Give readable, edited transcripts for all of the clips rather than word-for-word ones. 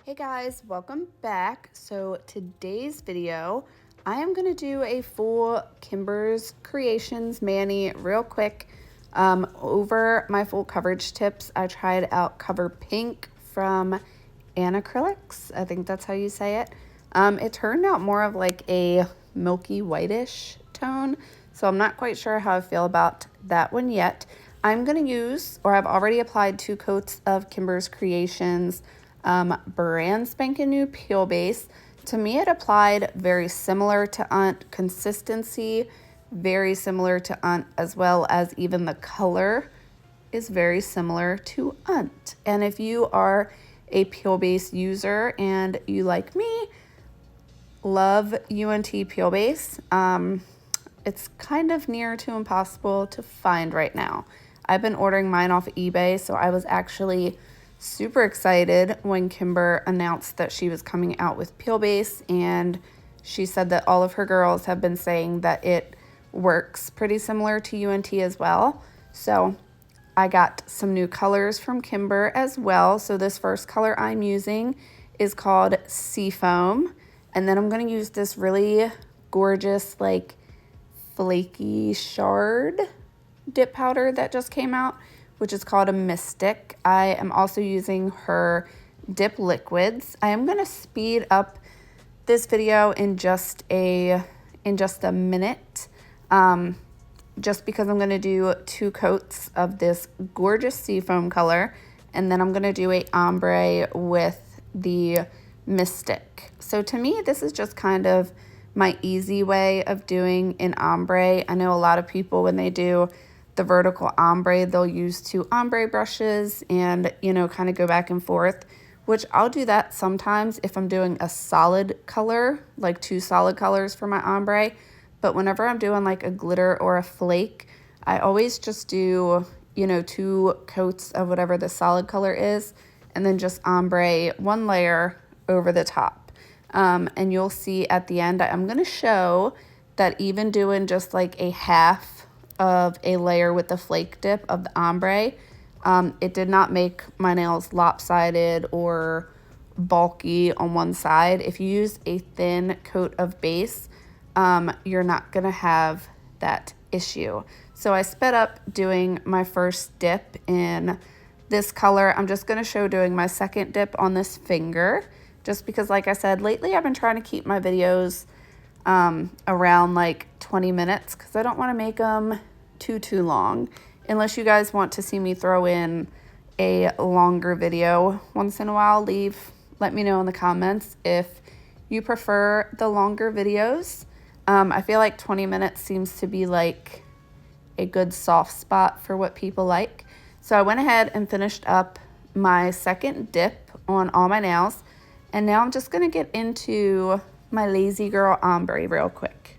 Hey guys, welcome back. So today's video, I am going to do a full Kimberz Kreations mani real quick. Over my full coverage tips, I tried out Cover Pink from Acrylics. I think that's how you say it. It turned out more of like a milky whitish tone, so I'm not quite sure how I feel about that one yet. I'm going to use, or I've already applied 2 coats of Kimberz Kreations brand spanking new peel base. To me, it applied very similar to UNT consistency, very similar to UNT, as well as even the color is very similar to UNT. And if you are a peel base user and you, like me, love UNT peel base, it's kind of near to impossible to find right now. I've been ordering mine off eBay, so I was actually super excited when Kimber announced that she was coming out with peel base, and she said that all of her girls have been saying that it works pretty similar to UNT as well. So I got some new colors from Kimber as well. So this first color I'm using is called Seafoam, and then I'm going to use this really gorgeous like flaky shard dip powder that just came out, which is called a Mystic. I am also using her dip liquids. I am gonna speed up this video in just a minute, just because I'm gonna do 2 coats of this gorgeous Seafoam color, and then I'm gonna do a ombre with the Mystic. So to me, this is just kind of my easy way of doing an ombre. I know a lot of people, when they do the vertical ombre, they'll use 2 ombre brushes and, you know, kind of go back and forth, which I'll do that sometimes if I'm doing a solid color, like 2 solid colors for my ombre. But whenever I'm doing like a glitter or a flake, I always just do, you know, 2 coats of whatever the solid color is, and then just ombre 1 layer over the top. And you'll see at the end, I'm going to show that even doing just like a half of a layer with the flake dip of the ombre, it did not make my nails lopsided or bulky on one side. If you use a thin coat of base, you're not gonna have that issue. So I sped up doing my first dip in this color. I'm just gonna show doing my second dip on this finger, just because, like I said, lately I've been trying to keep my videos around like 20 minutes because I don't want to make them too long, unless you guys want to see me throw in a longer video once in a while. Let me know in the comments if you prefer the longer videos. I feel like 20 minutes seems to be like a good soft spot for what people like. So I went ahead and finished up my second dip on all my nails, and now I'm just going to get into my Lazy Girl ombre real quick.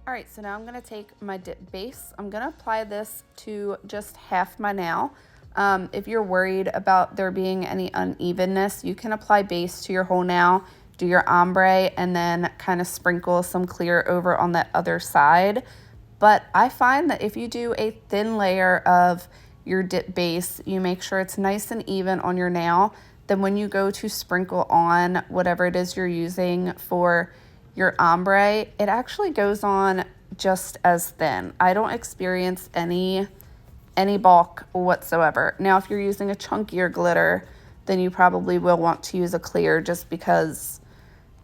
All right, so now I'm gonna take my dip base. I'm gonna apply this to just half my nail. If you're worried about there being any unevenness, you can apply base to your whole nail, do your ombre, and then kind of sprinkle some clear over on that other side. But I find that if you do a thin layer of your dip base, you make sure it's nice and even on your nail, then when you go to sprinkle on whatever it is you're using for your ombre, it actually goes on just as thin. I don't experience any bulk whatsoever. Now, if you're using a chunkier glitter, then you probably will want to use a clear, just because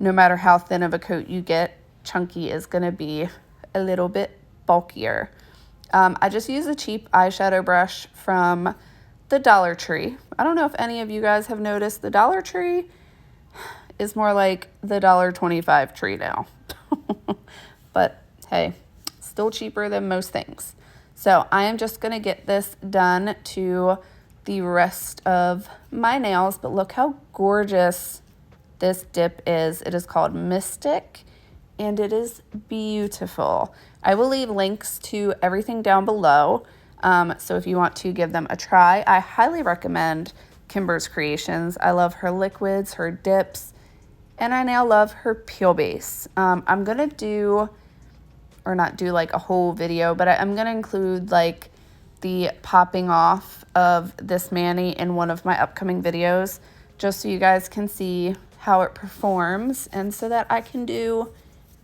no matter how thin of a coat you get, chunky is going to be a little bit bulkier. I just use a cheap eyeshadow brush from the Dollar Tree. I don't know if any of you guys have noticed, the Dollar Tree is more like the $1.25 tree now. But hey, still cheaper than most things. So I am just gonna get this done to the rest of my nails, but look how gorgeous this dip is. It is called Mystic, and it is beautiful. I will leave links to everything down below, so if you want to give them a try, I highly recommend Kimberz Kreations. I love her liquids, her dips, and I now love her peel base. I'm gonna do, or not do like a whole video, but I'm gonna include like the popping off of this mani in one of my upcoming videos, just so you guys can see how it performs, and so that I can do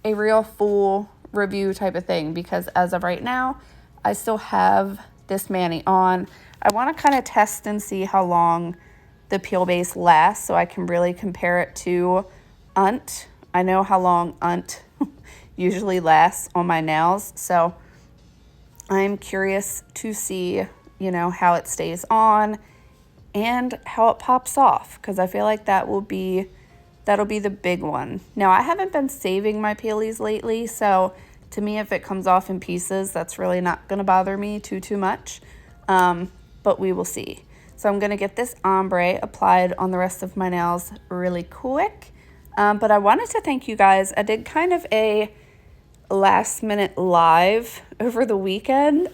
a real full review type of thing, because as of right now, I still have this mani on. I want to kind of test and see how long the peel base lasts so I can really compare it to UNT. I know how long UNT usually lasts on my nails, so I'm curious to see, you know, how it stays on and how it pops off, because I feel like that'll be the big one. Now, I haven't been saving my peelies lately, so to me, if it comes off in pieces, that's really not going to bother me too much, but we will see. So I'm going to get this ombre applied on the rest of my nails really quick, but I wanted to thank you guys. I did kind of a last minute live over the weekend.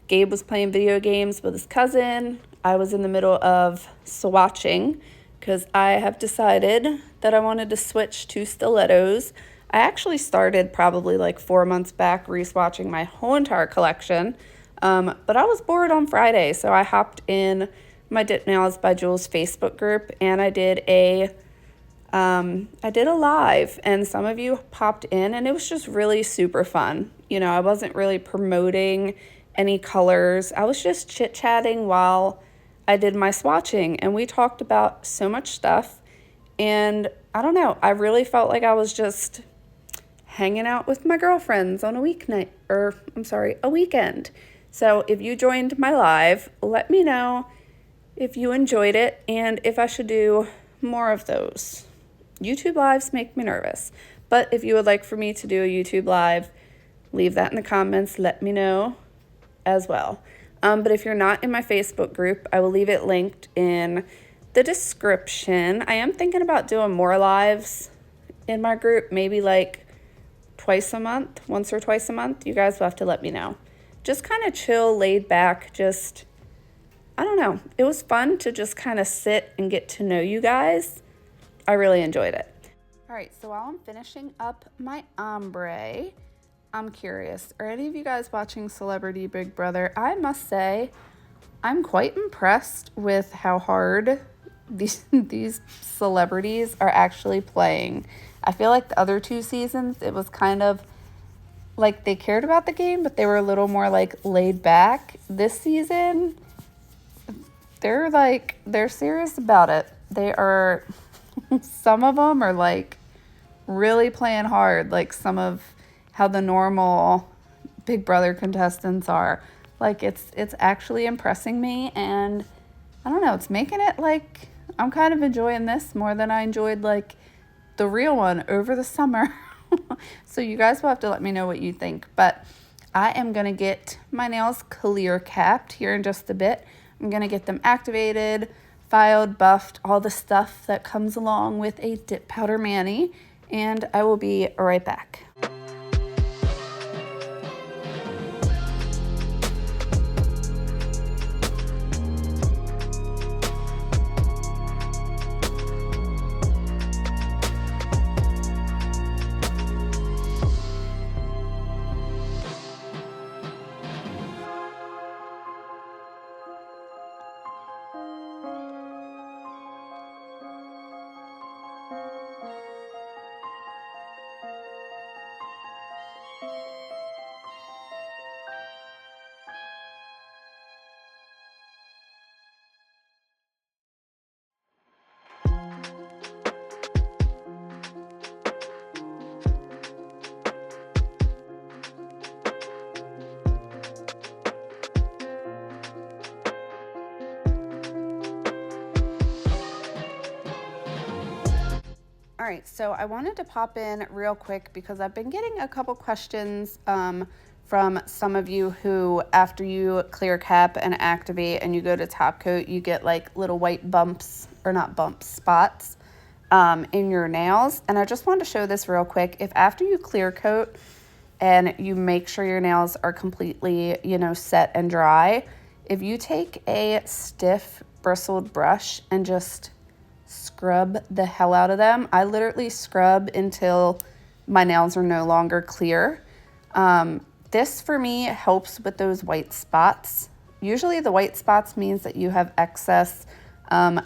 Gabe was playing video games with his cousin. I was in the middle of swatching because I have decided that I wanted to switch to stilettos. I actually started probably like 4 months back re-swatching my whole entire collection, but I was bored on Friday, so I hopped in my Dip Nails by JEWLZ Facebook group, and I did a live, and some of you popped in, and it was just really super fun. You know, I wasn't really promoting any colors. I was just chit-chatting while I did my swatching, and we talked about so much stuff, and I don't know, I really felt like I was just hanging out with my girlfriends on a weekend. So if you joined my live, let me know if you enjoyed it and if I should do more of those. YouTube lives make me nervous, but if you would like for me to do a YouTube live, leave that in the comments, let me know as well. But if you're not in my Facebook group, I will leave it linked in the description. I am thinking about doing more lives in my group, maybe like once or twice a month. You guys will have to let me know. Just kind of chill, laid back, just, I don't know. It was fun to just kind of sit and get to know you guys. I really enjoyed it. All right, so while I'm finishing up my ombre, I'm curious, are any of you guys watching Celebrity Big Brother? I must say, I'm quite impressed with how hard these celebrities are actually playing. I feel like the other 2 seasons, it was kind of like they cared about the game, but they were a little more like laid back. This season, they're serious about it. They are, some of them are like really playing hard, like some of how the normal Big Brother contestants are. Like it's actually impressing me, and I don't know, it's making it like I'm kind of enjoying this more than I enjoyed like the real one over the summer. So you guys will have to let me know what you think, but I am going to get my nails clear capped here in just a bit. I'm going to get them activated, filed, buffed, all the stuff that comes along with a dip powder mani, and I will be right back. All right, so I wanted to pop in real quick because I've been getting a couple questions from some of you who, after you clear cap and activate and you go to top coat, you get like little white bumps, or not bumps, spots in your nails. And I just wanted to show this real quick. If after you clear coat and you make sure your nails are completely, you know, set and dry, if you take a stiff bristled brush and just scrub the hell out of them. I literally scrub until my nails are no longer clear. This for me helps with those white spots. Usually the white spots means that you have excess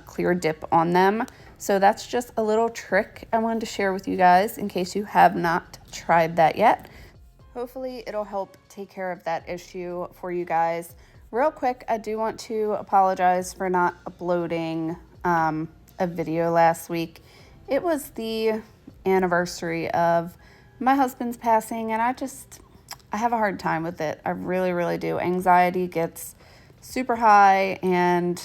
clear dip on them. So that's just a little trick I wanted to share with you guys in case you have not tried that yet. Hopefully it'll help take care of that issue for you guys. Real quick, I do want to apologize for not uploading a video last week. It was the anniversary of my husband's passing, and I have a hard time with it. I really, really do. Anxiety gets super high, and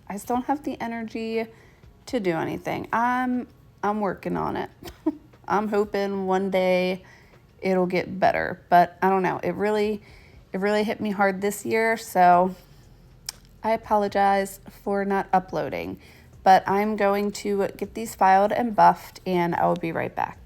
I just don't have the energy to do anything. I'm working on it. I'm hoping one day it'll get better, but I don't know. It really hit me hard this year, so I apologize for not uploading. But I'm going to get these filed and buffed, and I will be right back.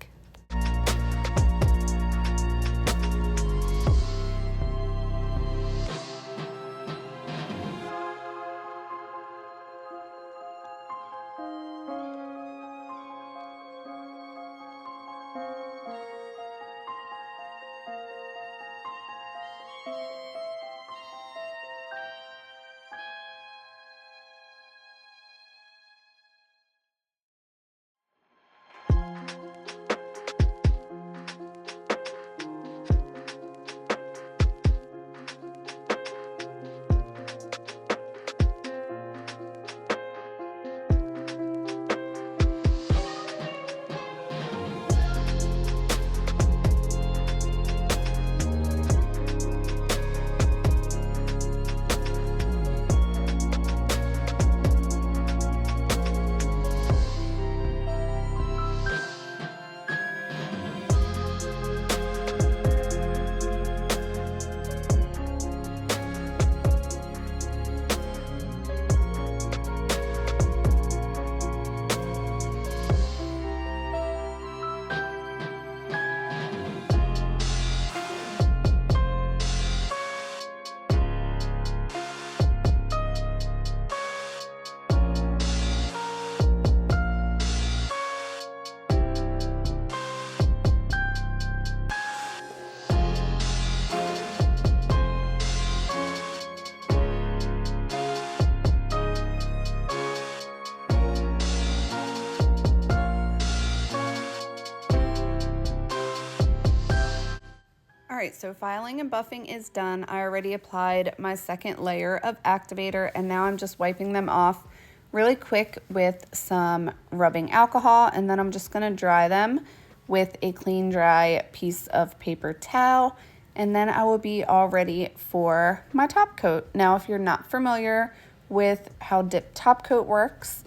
Alright, so filing and buffing is done. I already applied my second layer of activator, and now I'm just wiping them off really quick with some rubbing alcohol, and then I'm just going to dry them with a clean dry piece of paper towel, and then I will be all ready for my top coat. Now, if you're not familiar with how dip top coat works,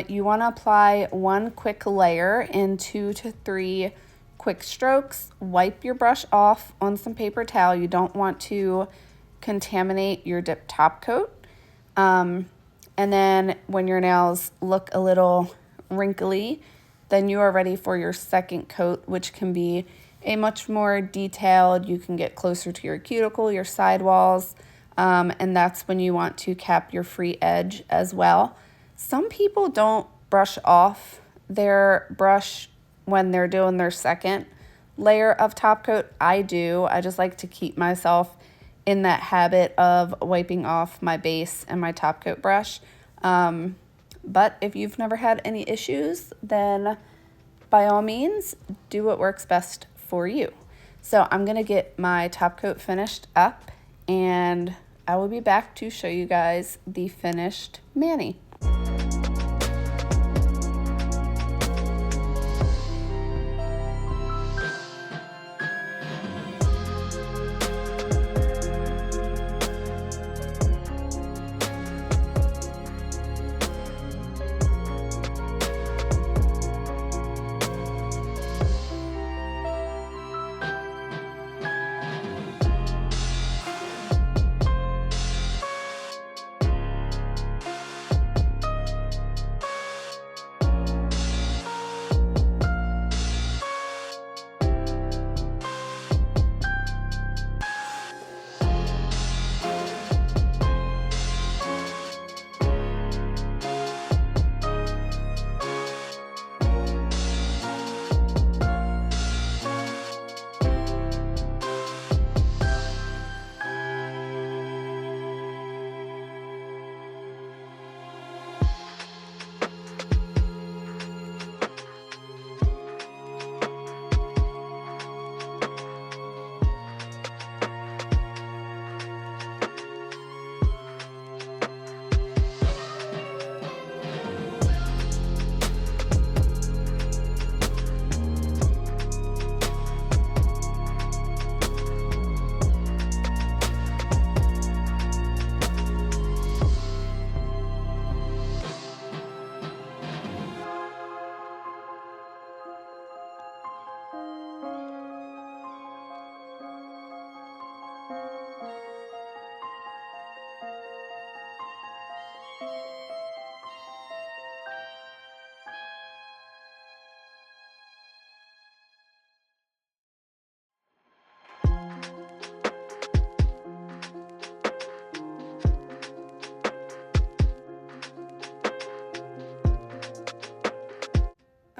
you want to apply one quick layer in 2 to 3 quick strokes. Wipe your brush off on some paper towel. You don't want to contaminate your dip top coat. And then when your nails look a little wrinkly, then you are ready for your second coat, which can be a much more detailed. You can get closer to your cuticle, your sidewalls, and that's when you want to cap your free edge as well. Some people don't brush off their brush when they're doing their second layer of top coat. I do. I just like to keep myself in that habit of wiping off my base and my top coat brush. But if you've never had any issues, then by all means, do what works best for you. So I'm going to get my top coat finished up, and I will be back to show you guys the finished mani.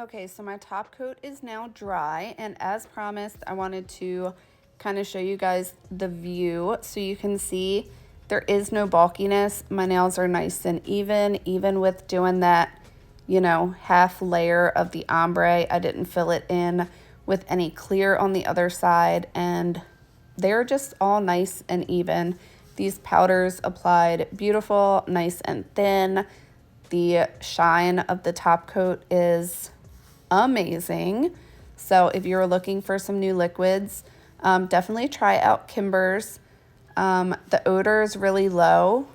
Okay, so my top coat is now dry, and as promised, I wanted to kind of show you guys the view so you can see there is no bulkiness. My nails are nice and even with doing that, you know, half layer of the ombre. I didn't fill it in with any clear on the other side, and they're just all nice and even. These powders applied beautiful, nice and thin. The shine of the top coat is amazing. So if you're looking for some new liquids, definitely try out Kimberz. The odor is really low.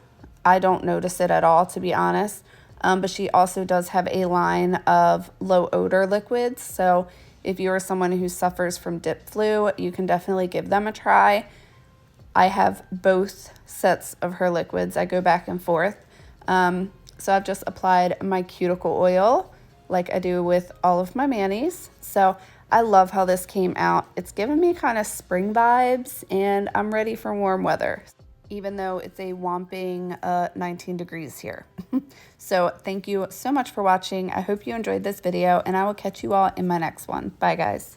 I don't notice it at all, to be honest. But she also does have a line of low odor liquids. So if you are someone who suffers from dip flu, you can definitely give them a try. I have both sets of her liquids. I go back and forth. So I've just applied my cuticle oil like I do with all of my manis. So I love how this came out. It's giving me kind of spring vibes, and I'm ready for warm weather, even though it's a whopping 19 degrees here. So thank you so much for watching. I hope you enjoyed this video, and I will catch you all in my next one. Bye, guys.